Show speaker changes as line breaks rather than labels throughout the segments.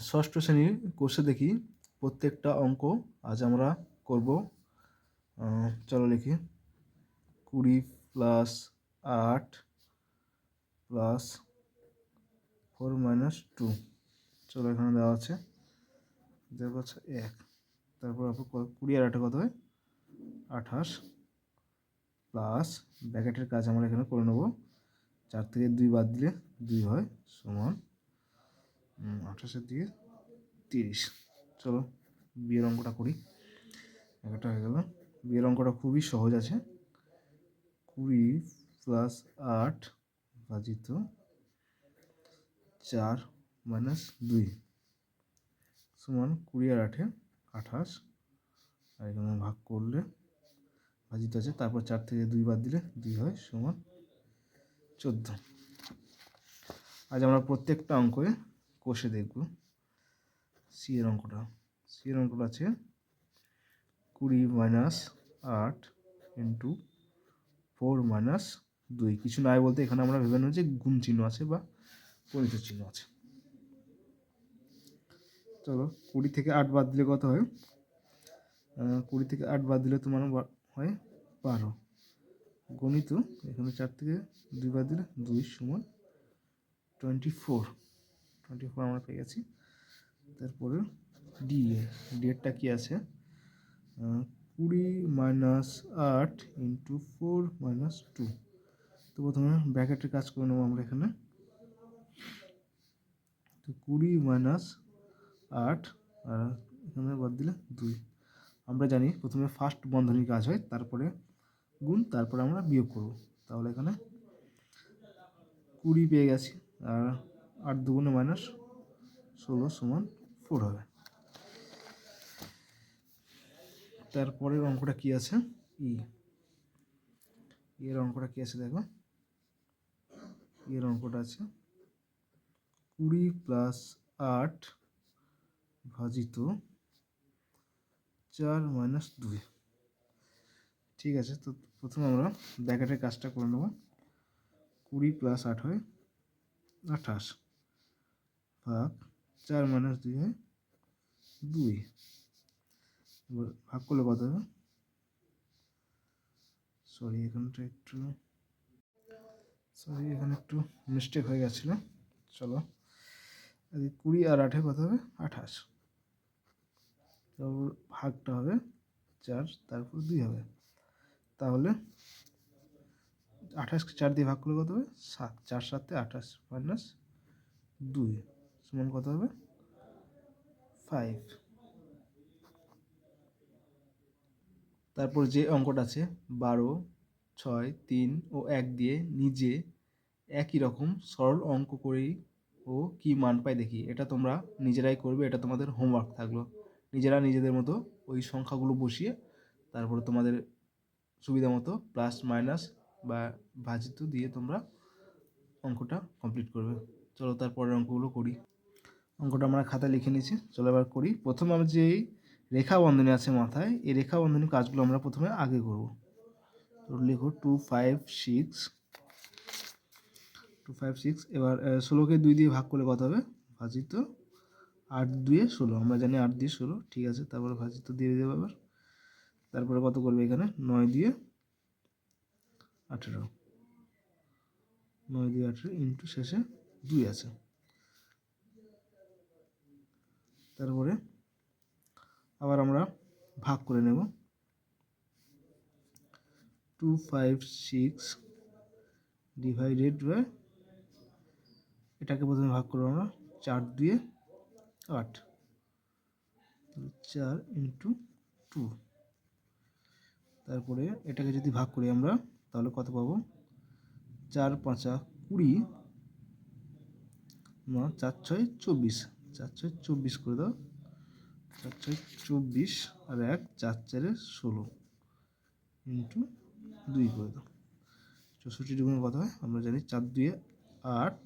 ষষ্ঠ শ্রেণীর কোর্সে দেখি প্রত্যেকটা অঙ্ক আজ আমরা করব। চলো লিখি 20 প্লাস 8 প্লাস 4 মাইনাস 2। চলো এখানে দেওয়া আছে দেওয়া আছে 1। তারপর 20 আর 8 কত হয় 28 প্লাস ব্র্যাকেটের কাজ আমরা এখানে করে নেব। 4 থেকে 2 বাদ দিলে 2 হয় সমান 28 দিয়ে 30। চলো বিয়ের অঙ্কটা করি। একটা হয়ে গেল। বিয়ের অঙ্কটা খুবই সহজ আছে। 20 প্লাস 8 ভাজিত 4 মাইনাস 2 সমান 20 আর 8 28। আর এখানে ভাগ করলে ভাজিত আছে, তারপর 4 থেকে 2 বাদ দিলে 2 হয় সমান 14। আজ আমরা প্রত্যেকটা অঙ্কে কষে দেখব। সি এর অঙ্কটা আছে 20 মাইনাস 8 ইন্টু 4 মাইনাস 2। কিছু নাই বলতে এখানে আমরা ভেবে নেব যে গুণ চিহ্ন আছে বা গণিত চিহ্ন আছে। চলো 20 থেকে 8 বাদ দিলে কত হয়? 20 থেকে 8 বাদ দিলে তোমার হয় 12 গণিত এখানে 4 থেকে 2 বাদ দিলে 2 সমান 24 আমরা পেয়ে গেছি। তারপরে ডিএরটা কি আছে? 20 মাইনাস 8 ইন্টু 4 মাইনাস 2। তো প্রথমে ব্র্যাকেটের কাজ করে নেবো আমরা এখানে। তো 20 মাইনাস 8 আর এখানে বাদ দিলে 2। আমরা জানি প্রথমে ফার্স্ট বন্ধনীর কাজ হয়, তারপরে গুণ, তারপরে আমরা বিয়োগ করব। তাহলে এখানে 20 পেয়ে গেছি, আর 8 দুগুণে মাইনাস 16 সমান 4 হবে। তারপরের অঙ্কটা কি আছে? এর অঙ্কটা কি আছে দেখো। এর অঙ্কটা আছে 20 প্লাস 8 ভাজিত 4 মাইনাস 2। ঠিক আছে, তো প্রথমে আমরা ব্র্যাকেটের কাজটা করে নেব। 20 প্লাস 8 হয় 28 ভাগ 4 মাইনাস 2 হয় 2। এবার ভাগ করলে কত হবে? এখানে একটু মিস্টেক হয়ে গেছিলো। চলো 20 আর 8 কত হবে 28। তারপর ভাগটা হবে 4, তারপর 2 হবে। তাহলে 28কে 4 দিয়ে ভাগ করলে কত হবে 7। 4 7 28 মাইনাস 2 সমান কত হবে 5। তারপর যে অঙ্কটা আছে 12, 6, 3 ও 1 দিয়ে নিজে একই রকম সরল অঙ্ক করেই ও কি মান পায় দেখি। এটা তোমরা নিজেরাই করবে, এটা তোমাদের হোমওয়ার্ক থাকলো। নিজেরা নিজেদের মতো ওই সংখ্যাগুলো বসিয়ে তারপরে তোমাদের সুবিধা মতো প্লাস মাইনাস বা ভাজিত দিয়ে তোমরা অঙ্কটা কমপ্লিট করবে। চলো তারপরের অঙ্কগুলো করি। অঙ্কটা আমরা খাতায় লিখে নিয়েছি, চলো এবার করি। প্রথমে আমরা যেই রেখা বন্ধনী আছে মাথায়, এই রেখা বন্ধনীর কাজগুলো আমরা প্রথমে আগে করব। তো লিখো 2 5 6। এবার 16কে 2 দিয়ে ভাগ করলে কত হবে ভাজিত 8 2 16। আমরা জানি 8 দিয়ে 16, ঠিক আছে। তারপরে ভাজিত দিয়ে দেবো আবার। তারপরে কত করবে এখানে 9 দিয়ে 18 ইন্টু শেষে 2 আছে। তারপরে আবার আমরা ভাগ করে নেব। 2 5 6 ডিভাইডেড বাই, এটাকে প্রথমে ভাগ করবো আমরা 4 2 8, 4 ইন্টু 2। তারপরে এটাকে যদি ভাগ করি আমরা তাহলে কত পাবো 4 5 20 না 4 6 24। 4 6 24 করে দাও। 4 6 24 আর 1 4 4 16 ইন্টু 2 করে দাও। 64 দুগুণে কত হয় আমরা জানি 4 2 8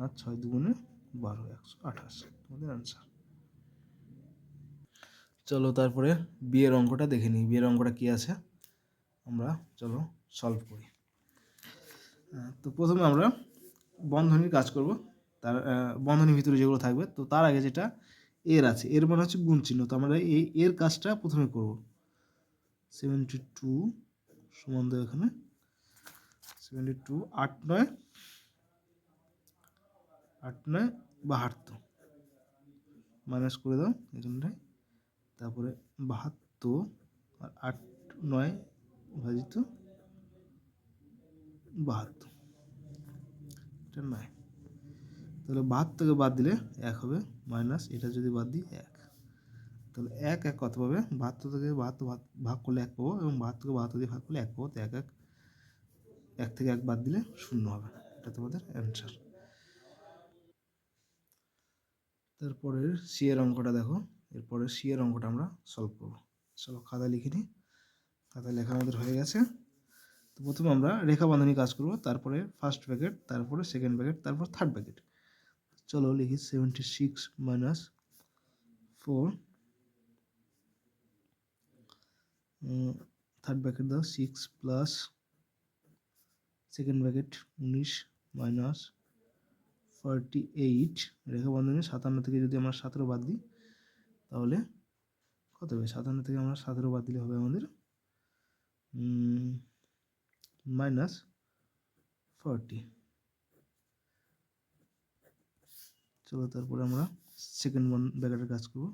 আর 6 দুগুণে 12 128 তোমাদের আনসার। চলো তারপরে বিয়ের অঙ্কটা দেখে নিই। বিয়ের অঙ্কটা কি আছে আমরা চলো সলভ করি। তো প্রথমে আমরা বন্ধনীর কাজ করব। তার বন্ধনীর ভিতরে যেগুলো থাকবে, তো তার আগে যেটা এর আছে, এর মানে হচ্ছে গুণ চিহ্ন, তো আমরা এই এর কাজটা প্রথমে করব। 72 সমান দেব এখানে 72, 8 9 72, মাইনাস করে দাও এখানটায়, তারপরে 72 আর 8 9 ভাজিত 72, এটা 9, তাহলে 72 থেকে বাদ দিলে 1 হবে, মাইনাস এটা যদি বাদ দিই 1, তাহলে 1 1 কত পাবে, 72 থেকে 72 ভাগ করলে 1 পাবো, এবং 72 কে 72 দিয়ে ভাগ করলে 1 পাবো, তো 1 1 1 থেকে 1 বাদ দিলে 0 হবে, এটা তোমাদের অ্যান্সার। তারপরের সি এর অঙ্কটা দেখো, এরপরে সি এর অঙ্কটা আমরা সলভ করব। চলো খাতা লিখে নিই, খাতায় লেখা আমাদের হয়ে গেছে। তো প্রথমে আমরা রেখা বন্ধনী কাজ করব, তারপরে ফার্স্ট ব্র্যাকেট, তারপরে সেকেন্ড ব্র্যাকেট, তারপর থার্ড ব্র্যাকেট। চলো লিখি 76 মাইনাস 4, থার্ড ব্র্যাকেট দাও 6 প্লাস সেকেন্ড ব্র্যাকেট 19 মাইনাস 48, রেখা বন্ধনী 57 থেকে যদি আমরা 17 বাদ দিই তাহলে কত হবে, 57 থেকে আমরা 17 বাদ দিলে হবে আমাদের মাইনাস 40। চলো তারপরে আমরা সেকেন্ড ব্র্যাকেটের কাজ করব,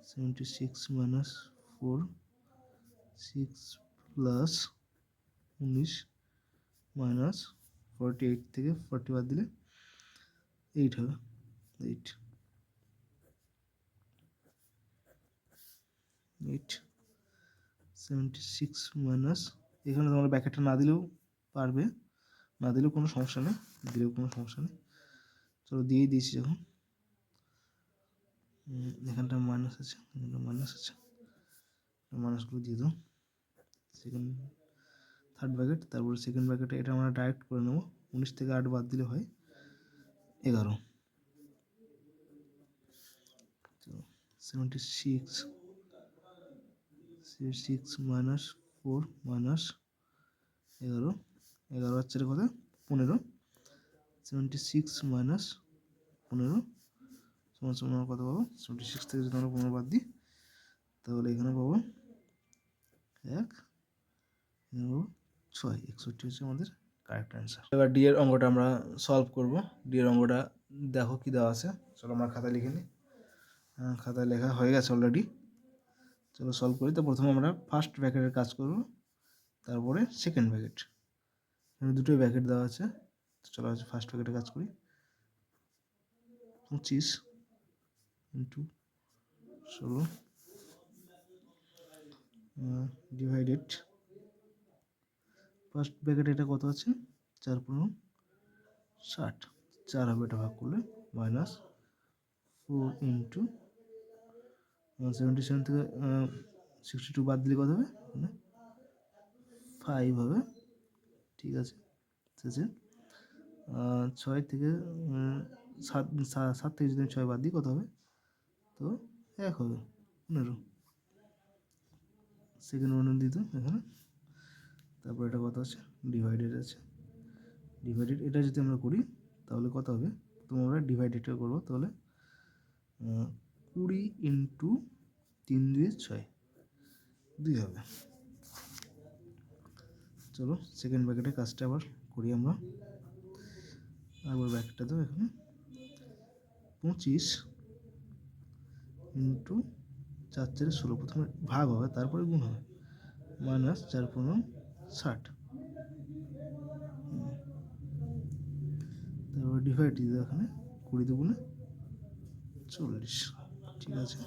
76 মাইনাস 4, 6 প্লাস 19 মাইনাস 48 থেকে 40 বাদ দিলে 8 হবে, 8 76 মাইনাস, এখানে তোমরা ব্র্যাকেটটা না দিলেও পারবে, না দিলেও কোনো সমস্যা নেই, দিলেও কোনো সমস্যা নেই। চলো দিয়েই দিয়েছি যখন, এখানটা মাইনাস আছে, এখানটা মাইনাস আছে, মাইনাসগুলো দিয়ে দাও। সেকেন্ড থার্ড ব্র্যাকেট, তারপরে সেকেন্ড ব্র্যাকেটে এটা আমরা ডাইরেক্ট করে নেব, 19 থেকে 8 বাদ দিলে হয় 11। 76 মাইনাস 4 মাইনাস 11, 11 হচ্ছে কত 15, 76 মাইনাস 15 সমান সমান কত পাবো, 76 থেকে যদি আমরা 15 বাদ দিই তাহলে এখানে পাবো 1, এখানে পাবো 6, 61 হচ্ছে আমাদের কারেক্ট অ্যান্সার। এবার ডি এর অঙ্কটা আমরা সলভ করব। ডি এর অঙ্কটা দেখো কি দেওয়া আছে, চলো আমরা খাতায় লিখে নিই। খাতায় লেখা হয়ে গেছে অলরেডি, চলো সলভ করি। তো প্রথমে আমরা ফার্স্ট ব্র্যাকেটের কাজ করব, তারপরে সেকেন্ড ব্র্যাকেট, এখানে দুটোই ব্র্যাকেট দেওয়া আছে। চলো আজ ফার্স্ট ব্র্যাকেটে কাজ করি, 25 ইন্টু 16 ডিভাইডেড, ফার্স্ট ব্র্যাকেটে এটা কত আছে 4 × 60, 4 হবে, এটা ভাগ করলে মাইনাস 4 ইন্টু 77 থেকে 62 বাদ দিলে কত হবে, 5 হবে, ঠিক আছে। শেষে 6 থেকে 7 থেকে যদি 6 বাদ দিই কত হবে, তো 1 হবে, 15। সেকেন্ড বন্ধনী দিত এখানে, তারপর এটা কত আছে ডিভাইডেড আছে, ডিভাইডেড এটা যদি আমরা করি তাহলে কত হবে, তোমরা ডিভাইডেডটা করবো, তাহলে 20 ইন্টু 3 দিয়ে 6, 2 হবে। চলো সেকেন্ড ব্র্যাকেটের কাজটা আবার করি আমরা, আবার ব্র্যাকেটটা তো এখানে 25 ইন্টু 4 4 16, প্রথমে ভাগ হবে তারপরে গুণ হবে, মাইনাস 4 × 60, তারপরে ডিভাইড দিয়ে এখানে 20 দুগুণে 40, ঠিক আছে।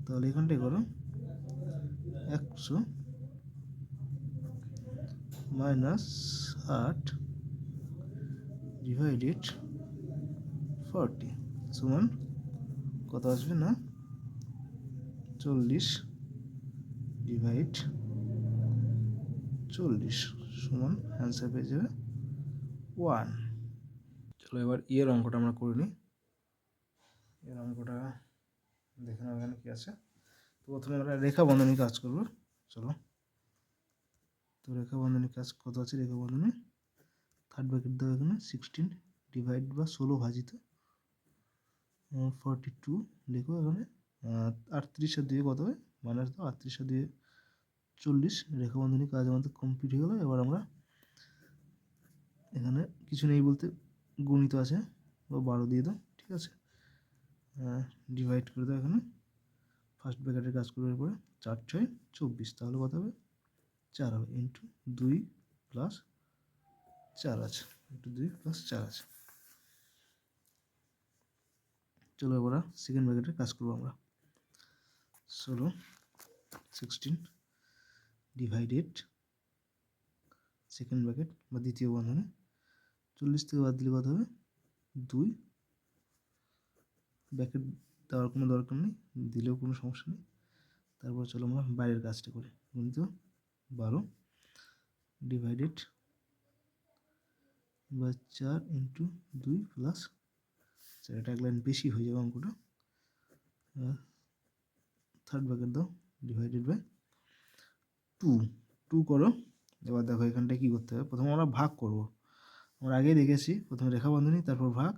তাহলে এখানটাই করো 100 মাইনাস 8 ডিভাইডেড 40 সমান কত আসবে না 40 ডিভাইড 40 সমান অ্যান্সার পেয়ে যাবে 1। চলো এবার এর অঙ্কটা আমরা করে নিই, এর অঙ্কটা দেখে নাও এখানে কী আছে। তো প্রথমে আমরা রেখা বন্ধনী কাজ করব, চলো। তো রেখা বন্ধনী কাজ কত আছে, রেখা বন্ধনী থার্ড ব্র্যাকেট দেওয়া এখানে 16 ডিভাইড বা 16 ভাজিত 42 লিখো এখানে। 38 আর 2 কত হবে মাইনাস দাও, 38 আর 2 40, রেখা বন্ধনী কাজ আমাদের কমপ্লিট হয়ে গেল। এবার আমরা এখানে কিছু নেই বলতে গণিত আছে, বা 12 দিয়ে দাও, ঠিক আছে। ডিভাইড করে দাও এখানে, ফার্স্ট ব্র্যাকেটের কাজ করবে, এরপরে 4 6 24, তাহলে কত হবে 4 হবে, ইন্টু 2 প্লাস 4 আছে, ইন্টু 2 প্লাস 4 আছে। চলো এবার সেকেন্ড ব্র্যাকেটের কাজ করবো আমরা। 16 16 ডিভাইডেড সেকেন্ড ব্র্যাকেট বা দ্বিতীয় বন্ধনী 40 থেকে বাদ দিলে কত হবে 2, ব্র্যাকেট দেওয়ার কোনো দরকার নেই, দিলেও কোনো সমস্যা নেই। তারপর চলো আমরা বাইরের কাজটা করি। গুণিত 12 ডিভাইডেড বা 4 ইন্টু 2 প্লাস 4, এটা এক লাইন বেশি হয়ে যাবে অঙ্কটা। থার্ড ব্র্যাকেট দাও, ডিভাইডেড বাই 2 করো। এবার দেখো এখানটায় কী করতে হবে, প্রথমে আমরা ভাগ করব। আমরা আগেই দেখেছি প্রথমে রেখা বন্ধনী তারপর ভাগ,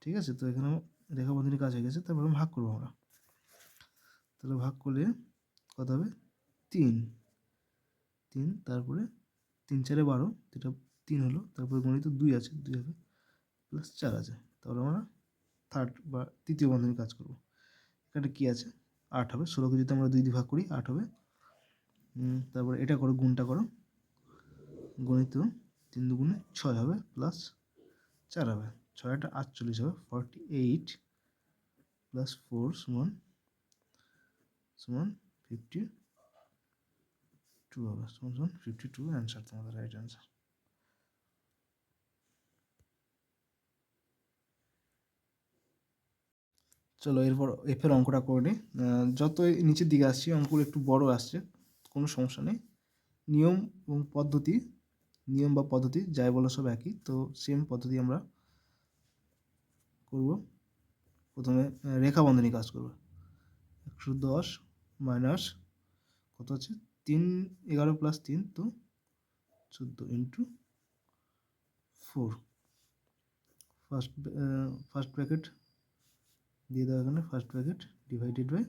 ঠিক আছে। তো এখানে রেখা বন্ধনী কাজ হয়ে গেছে, তারপর ভাগ করবো আমরা। তাহলে ভাগ করলে কত হবে 3, তারপরে 3 4 12, এটা 3 হলো, তারপরে গণিত 2 আছে, 2 হবে প্লাস 4 আছে। তাহলে আমরা থার্ড বা তৃতীয় বন্ধনী কাজ করব। এখানে কী আছে 8 হবে, 16কে যদি আমরা 2 দিয়ে ভাগ করি 8 হবে। তারপরে এটা করো, গুণটা করো, গণিত 3 দুগুণে 6 হবে প্লাস 4 হবে, 6 এটা 48 হবে, 48 প্লাস 4 সমান 52 হবে, সমান 52 অ্যান্সার, তোমাদের রাইট অ্যান্সার। চলো এরপর এফের অঙ্কটা করে নিই। যতই নিচের দিকে আসছি অঙ্কগুলো একটু বড় আসছে, কোনো সমস্যা নেই। নিয়ম এবং পদ্ধতি, নিয়ম বা পদ্ধতি যাই বলো সব একই, তো সেম পদ্ধতি আমরা করব। প্রথমে রেখা বন্ধনী কাজ করব। 110 মাইনাস কত আছে 3 11 প্লাস 3 তো 14 ইন্টু 4, ফার্স্ট ব্র্যাকেট দিয়ে দাও এখানে, first bracket divided by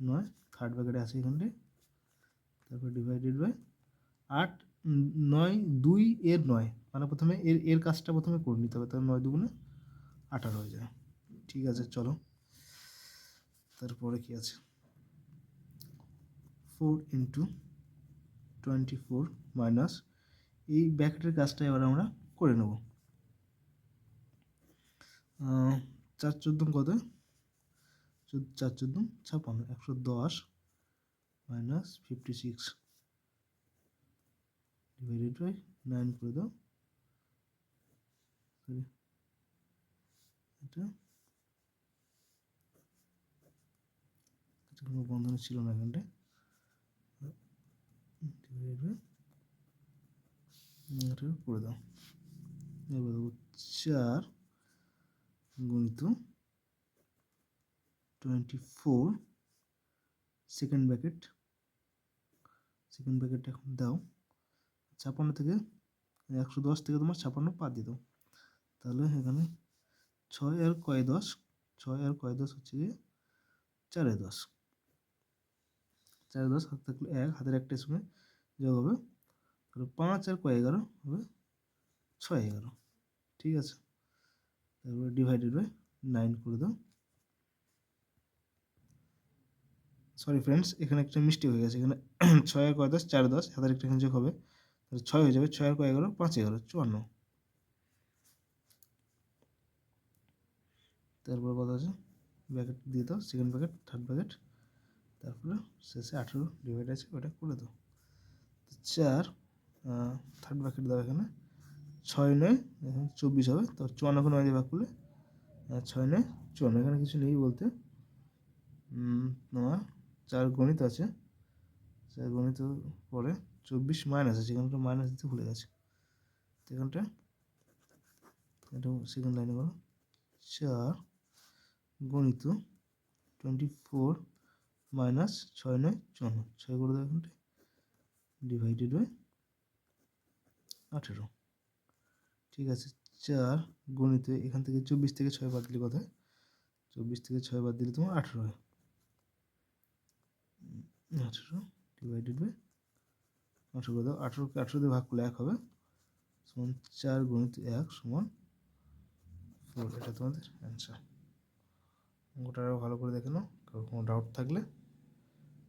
9, third ব্র্যাকেটে আছে এখানে, তারপর ডিভাইডেড বাই 8 9 2 এর 9, মানে প্রথমে এর কাজটা প্রথমে করে নিতে হবে, তাহলে 9 দুগুণে 18 হয়ে যায়। ঠিক আছে চলো তারপরে কি আছে 4 ইন্টু 24 মাইনাস এই ব্র্যাকেটের কাজটা এবার আমরা করে নেব। 4 14 কত, 4 14 56, 110 মাইনাস 56 ডিভাইডেড বাই 9 করে দাও, এটা কোনো বন্ধন ছিল না এখানটায়, ডিভাইডেড বাই এটা করে দাও। এবার 4 গুণিত 24 সেকেন্ড ব্র্যাকেট এখন দাও, 56 থেকে 110 থেকে তোমার 56 বাদ দিয়ে দাও, তাহলে এখানে 6 আর কয় 10, 6 আর কয় 10 হচ্ছে গিয়ে 4 10, 4 10 হাত থাকলে 1, হাতের একটা সঙ্গে যোগ হবে, তাহলে 5 আর কয় 11 হবে 6 11, ঠিক আছে। তারপরে ডিভাইডেড বাই 9 করে দাও। সরি ফ্রেন্ডস, এখানে একটা মিস্টেক হয়ে গেছে, এখানে 6 আর কয় 10 4 10, হাতের একটা এখানে যোগ হবে, তাহলে 6 হয়ে যাবে, 6 আর কয় 11 5 11 54। তারপর কত আছে ব্র্যাকেট দিয়ে দাও, সেকেন্ড ব্র্যাকেট থার্ড ব্র্যাকেট, তারপরে শেষে 18 ডিভাইড আছে ওটা করে দাও। 4 থার্ড ব্র্যাকেট দাও এখানে, 6 9 এখন 24 হবে, তো 54 9 দিয়ে ভাগ করলে 6 9 54, এখানে কিছু নেই বলতে, তোমার 4 গণিত আছে, 4 গণিত পরে 24 মাইনাস আছে, এখানটা মাইনাস দিতে ভুলে গেছে, এখানটা এটা সেকেন্ড লাইনে করো, 4 গণিত 24 মাইনাস 6 9 54, 6 করে দেবো এখানটায় ডিভাইডেড বাই 18, ঠিক আছে। 4 গুণিত এখান থেকে 24 থেকে 6 বাদ দিলে কত হয়? 24 থেকে 6 বাদ দিলে তোমার 18 হয়। 18 ডিভাইডেড বাই 18 করে দাও। 18কে 18 দিয়ে ভাগ করলে 1 হবে, সমান 4 গুণিত 1 সমান 4। এটা তোমাদের অ্যান্সার। অঙ্কটা আরও ভালো করে দেখে নাও, কারো কোনো ডাউট থাকলে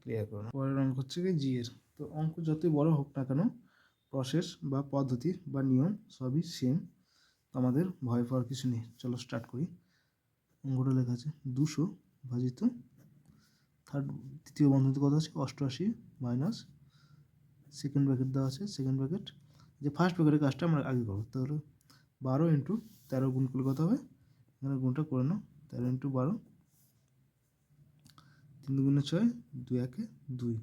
ক্লিয়ার করো। পরের অঙ্ক হচ্ছে কি জি এর। তো অঙ্ক যতই বড় হোক না কেন, প্রসেস বা পদ্ধতি বা নিয়ম সবই সেম, আমাদের ভয় পাওয়ার কিছু নেই। চলো স্টার্ট করি। অঙ্কটা লেখা আছে 200 ভাজিত তৃতীয় বন্ধনীতে কত আছে 88 মাইনাস সেকেন্ড ব্র্যাকেট দেওয়া আছে, সেকেন্ড ব্র্যাকেট যে ফার্স্ট ব্র্যাকেটের কাজটা আমরা আগে করবো। তাহলে 12 ইন্টু 13 গুণ করলে কত হবে? এখানে গুণটা করে নাও। 13 ইন্টু 12, 3 দুগুণে 6, 2 একে 2,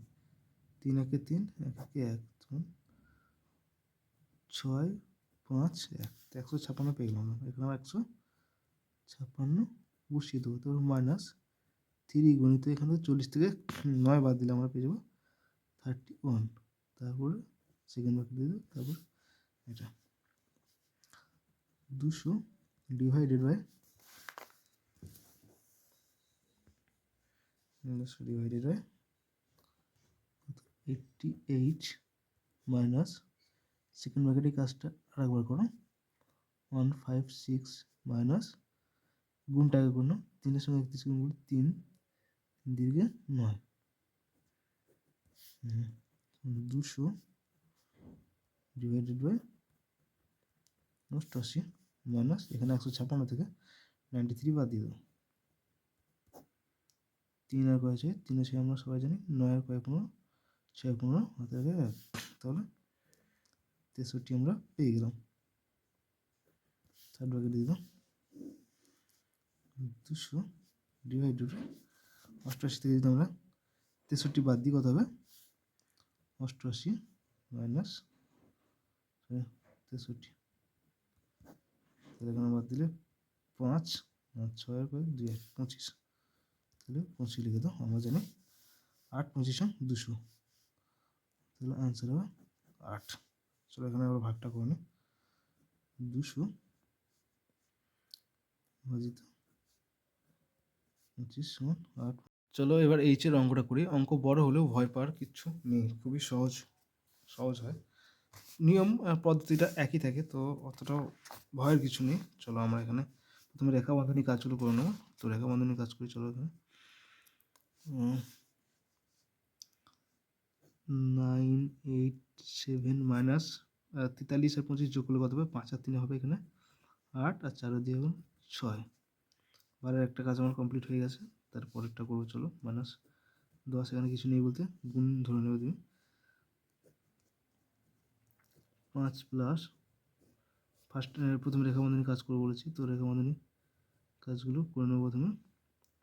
3 একে 3, 1 একে 1, 6 5 1, 156 পেয়ে গেলাম। এখানে 156 বসিয়ে দেবো। তারপর মাইনাস 3 গুণিত এখানে 40 থেকে 9 বাদ দিলে আমরা পেয়ে যাবো 31। তারপরে সেকেন্ড ব্র্যাকেট দিয়ে দেবো। তারপর এটা 200 ডিভাইডেড বাই 88 মাইনাস সেকেন্ড ব্র্যাকেটের কাজটা আরেকবার করো। 156 মাইনাস গুণটাকে করো, 3-এর সঙ্গে 31 গুণ করি 3 দীর্ঘে 9, 200 ডিভাইডেড বাই 88 মাইনাস এখানে 156 থেকে 93 বাদ দিয়ে দেবো। 3 আর কয় আছে? 3 আছে আমরা সবাই জানি, 9 আর কয় 15, 6 15 হাতে রেখে 1, তাহলে 63 আমরা পেয়ে গেলাম। থার্ড ব্র্যাকেট দিয়ে দিলাম 200 ডিভাইডেড বাই 88 থেকে যদি আমরা 63 বাদ দিই কত হবে? 88 মাইনাস 63, তাহলে এখানে বাদ দিলে 5 আর 6 আর 2 25, তাহলে 25 লিখে দাও। আমরা জানি 8 25 200, তাহলে আনসার হবে 8। চলো এখানে আমরা ভাগটা করে নিই। 200 ভাজিত 25 সমান 8। চলো এবার এইচ এর অঙ্কটা করি। অঙ্ক বড় হলেও ভয় পাওয়ার কিচ্ছু নেই, খুবই সহজ হয়। নিয়ম পদ্ধতিটা একই থাকে, তো অতটাও ভয়ের কিছু নেই। চলো আমরা এখানে প্রথমে রেখা বন্ধনী কাজগুলো করে নেবো। তো রেখা বন্ধনী কাজ করি। চলো এখানে 9 8 7 মাইনাস 43 আর 25 যোগ করলে কত হবে? 5 আর 3 হবে এখানে 8, আর 4 দিয়ে 6। বারের একটা কাজ আমার কমপ্লিট হয়ে গেছে। তারপরেরটা করবো। চলো মাইনাস 10, এখানে কিছু নেই বলতে গুণ ধরে নেবে তুমি। 5 প্লাস প্রথমে রেখা বন্ধনী কাজ করবো বলেছি, তো রেখা বন্ধনী কাজগুলো করে নেবো। প্রথমে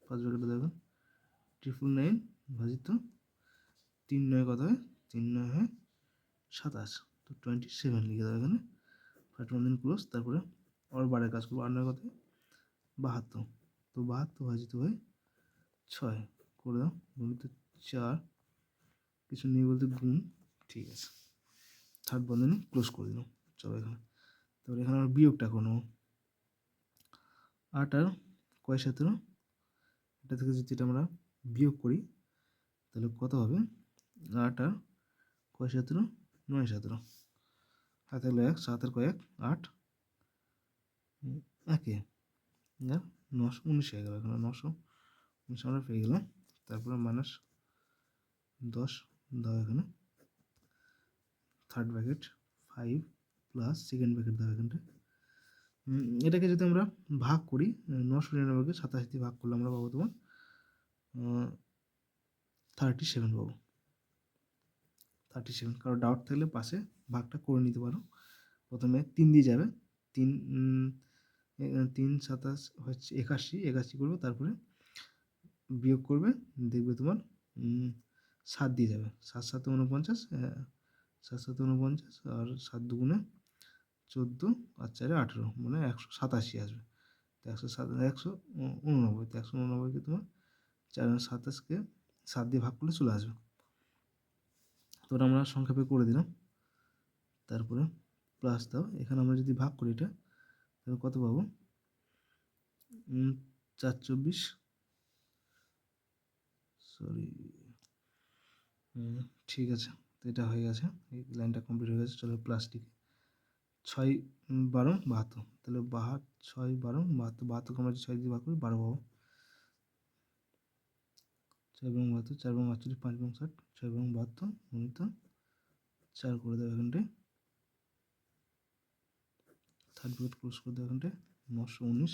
5 ব্র্যাকেটে দেখবেন 999 ভাজিত 3 9 কত হয়? 3 9 হয় 27, তো 27 লিখে দেবো এখানে। ফার্স্ট বন্ধনী ক্লোজ। তারপরে আবার বারের কাজ করবো। 8 9 কত? 72, তো 72 ভাজিত হয় 6 করে দাও। গুণিত 4, কিছু নেই বলতে গুণ, ঠিক আছে। থার্ড বন্ধনী ক্লোজ করে দিলাম। চলো এখানে তারপরে এখানে আমরা বিয়োগটা করে নেবো। 8 আর কয় 17, এটা থেকে যদি এটা আমরা বিয়োগ করি তাহলে কত হবে? 8 আর কয় 17, 9 17, হাতে হলো 1, 7 আর কয়েক 8, একে 919 হয়ে গেল। এখানে 919 আমরা পেয়ে গেলাম। তারপরে মাইনাস 10 দাও এখানে, third bracket 5 plus second bracket দাও এখানটা। এটাকে যদি আমরা ভাগ করি 999কে 87 দিয়ে ভাগ করলে আমরা পাবো তোমার 37 পাবো। 37, কারো ডাউট থাকলে পাশে ভাগটা করে নিতে পারো। প্রথমে 3 দিয়ে যাবে, 3 3 27 হচ্ছে 81 করবে, তারপরে বিয়োগ করবে, দেখবে তোমার 7 দিয়ে যাবে। 7 7 49, 7 7 49 আর 7 দুগুণে 14 আর 4 18, মানে 187 আসবে। তো 189, তো 189কে তোমার 27কে 7 দিয়ে ভাগ করলে চলে আসবে। তো আমরা সংক্ষেপে করে দিলাম। তারপরে প্লাস দাও, এখানে আমরা যদি ভাগ করি এটা, তাহলে কত পাবো? 424, সরি, ঠিক আছে, তো এটা হয়ে গেছে, এই লাইনটা কমপ্লিট হয়ে গেছে। চলো প্লাসটিক 6 12 72, তাহলে 6 12 72, 72 আমরা 6 দিয়ে ভাগ করি 12 পাবো। 4 এবং 72, 4 এবং 48, 5 এবং 60, 6 এবং 72 গুণিত 4 করে দেবো এখানটায়, থার্ড ব্র্যাকেট ক্লোজ করে দেবো এখানটায়, 919,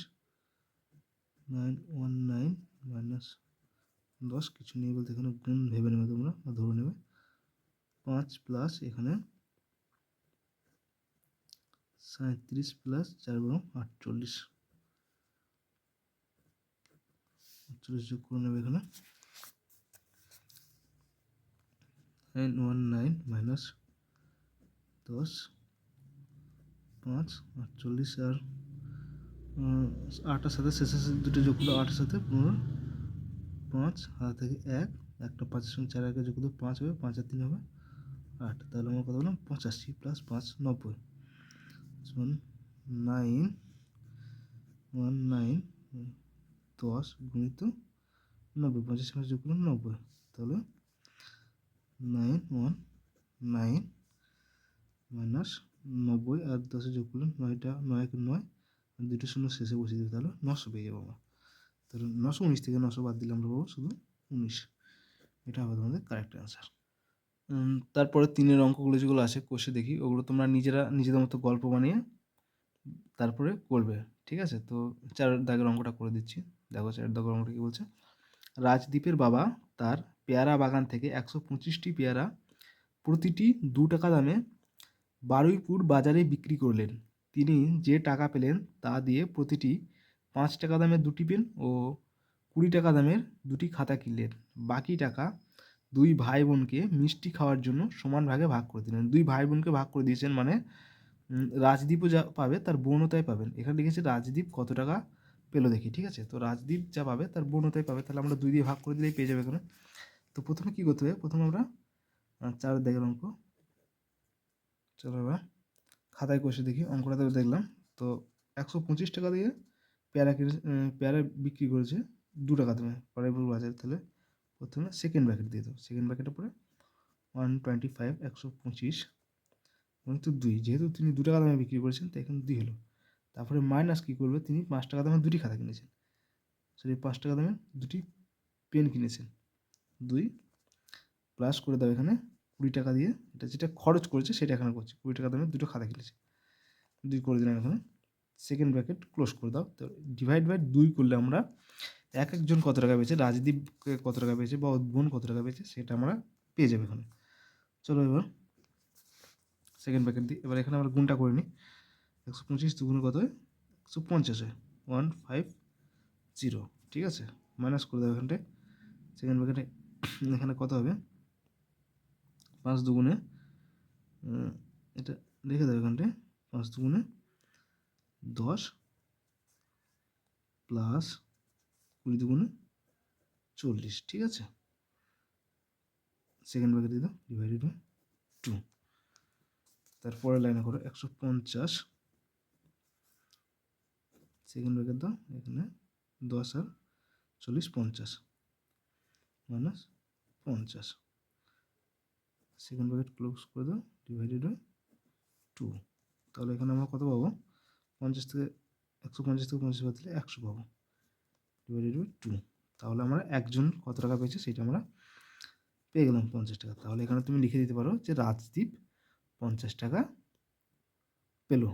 919 মাইনাস 10, কিছু নেই বলতে এখানে গুণ ভেবে নেবে তোমরা বা ধরে নেবে, 5 প্লাস এখানে 37 প্লাস 4 এবং 48, 48 যোগ করে নেবে এখানে, 919 মাইনাস 10, 5 48 আর 8 সাথে শেষের দুটো যোগ করলে 8 সাথে 15, 5 হাত থেকে 1, একটা 5 এর সঙ্গে 4 একে যোগ করলে 5 হবে, 5 আর 3 হবে 8, তাহলে আমরা কত বললাম 85 প্লাস 5 90, 919 10 গুণিত 90, 85 সঙ্গে যোগ করলাম 90, তাহলে 919 মাইনাস 90 আর 10 যোগ করলাম 9টা 9 কে 9, দুটো শূন্য শেষে বসিয়ে দেবে, তাহলে 900 পেয়ে যাবো আমরা। তাহলে 919 থেকে 900 বাদ দিলে আমরা পাবো শুধু 19, এটা হবে তোমাদের কারেক্ট অ্যান্সার। তারপরে 3-এর অঙ্কগুলো যেগুলো আছে কোষে দেখি, ওগুলো তোমরা নিজেদের মতো গল্প বানিয়ে তারপরে করবে, ঠিক আছে? তো 4 দাগের অঙ্কটা করে দিচ্ছি, দেখো 4 দাগের অঙ্কটা কী বলছে। রাজদীপের বাবা তার পেয়ারা বাগান থেকে 125টি পেয়ারা প্রতিটি 2 টাকা দামে বারুইপুর বাজারে বিক্রি করলেন। তিনি যে টাকা পেলেন তা দিয়ে প্রতিটি 5 টাকা দামের 2টি পেন ও 20 টাকা দামের 2টি খাতা কিনলেন। বাকি টাকা 2 ভাই বোনকে মিষ্টি খাওয়ার জন্য সমান ভাগে ভাগ করে দিলেন। 2 ভাই বোনকে ভাগ করে দিয়েছেন, মানে রাজদীপও যা পাবে তার বোনও তাই পাবেন। এখানে লিখেছে রাজদীপ কত টাকা পেলো দেখি, ঠিক আছে? তো রাজদীপ যা পাবে তার বোনও তাই পাবে, তাহলে আমরা 2 দিয়ে ভাগ করে দিলেই পেয়ে যাবে এখানে। তো প্রথমে কী করতে হবে, প্রথমে আমরা 4 দাগের অঙ্ক, চলো এবার খাতায় কষে দেখি, অঙ্কটা তো দেখলাম। তো 125 টাকা দিয়ে পেয়ারা বিক্রি করেছে 2 টাকা দামে বারুইপুর বাজারে, তাহলে প্রথমে সেকেন্ড ব্র্যাকেট দিয়ে দেবো, সেকেন্ড ব্র্যাকেটের পরে 125 125 তো 2, যেহেতু তিনি 2 টাকা দামে বিক্রি করেছেন তাই এখানে 2 হলো। তারপরে মাইনাস কী করবে, তিনি 5 টাকা দামে 2টি খাতা কিনেছেন, সরি 5 টাকা দামে 2টি পেন কিনেছেন, 2 প্লাস করে দাও এখানে 20 টাকা দিয়ে, এটা যেটা খরচ করেছে সেটা এখানে করছে, 20 টাকা দামে 2টো খাতা কিনেছে, 2 করে দিলাম এখানে, সেকেন্ড ব্র্যাকেট ক্লোজ করে দাও। তো ডিভাইড বাই 2 করলে আমরা এক একজন কত টাকা পেয়েছে, রাজদীপকে কত টাকা পেয়েছে বা বোন কত টাকা পেয়েছে সেটা আমরা পেয়ে যাবে এখানে। চলো এবার সেকেন্ড ব্র্যাকেট দিই, এবার এখানে আমরা গুণটা করে নিই, 125 দুগুণে কত হয় 150 হয়, 150, ঠিক আছে? মাইনাস করে দেবো এখানটায়, সেকেন্ড ব্র্যাকেটে এখানে কত হবে 5 দুগুণে, এটা লিখে দেবো এখানটায়, 5 দুগুণে 10 প্লাস 20 দুগুণে 40, ঠিক আছে? সেকেন্ড ব্র্যাকেট দিয়ে দাও, ডিভাইডেড বাই 2, তারপরে লাইনে করো 150, সেকেন্ড ব্র্যাকেট দাও এখানে 10 আর 40 50 মাইনাস 50, সেকেন্ড ব্র্যাকেট ক্লোজ করে দাও, ডিভাইডেড বাই 2, তাহলে এখানে আমরা কত পাবো, 50 থেকে 150 থেকে 50 বাদ দিলে 100 পাবো, ডিভাইডেড বাই 2, তাহলে আমরা একজন কত টাকা পেয়েছে সেটা আমরা পেয়ে গেলাম 50 টাকা। তাহলে এখানে তুমি লিখে দিতে পারো যে রাজদীপ 50 টাকা পেলো।